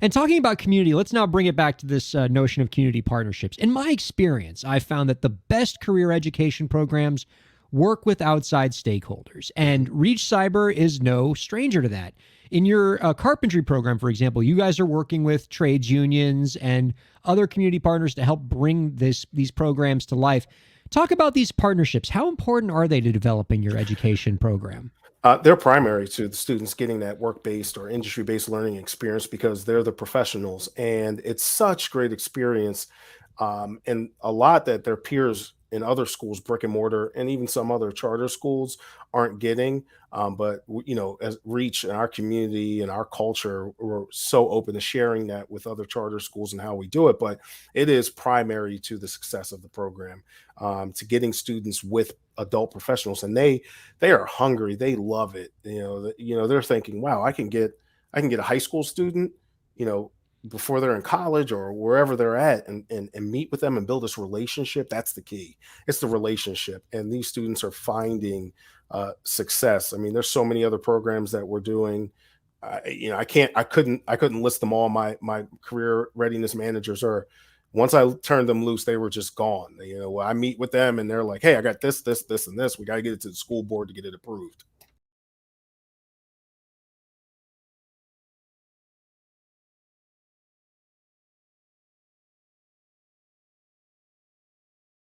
And talking about community, let's now bring it back to this notion of community partnerships. In my experience, I found that the best career education programs work with outside stakeholders, and Reach Cyber is no stranger to that. In your carpentry program, for example, you guys are working with trades unions and other community partners to help bring these programs to life. Talk about these partnerships. How important are they to developing your education program? They're primary to the students getting that work-based or industry-based learning experience because they're the professionals, and it's such great experience, and a lot that their peers in other schools, brick and mortar, and even some other charter schools aren't getting. But as Reach and our community and our culture, we're so open to sharing that with other charter schools and how we do it. But it is primary to the success of the program, to getting students with adult professionals, and they are hungry. They love it. They're thinking, wow, I can get a high school student, you know, before they're in college or wherever they're at, and meet with them and build this relationship. That's the key. It's the relationship. And these students are finding success. I mean, there's so many other programs that we're doing. I couldn't list them all. My career readiness managers are, once I turned them loose, they were just gone. I meet with them and they're like, hey, I got this, and this. We got to get it to the school board to get it approved.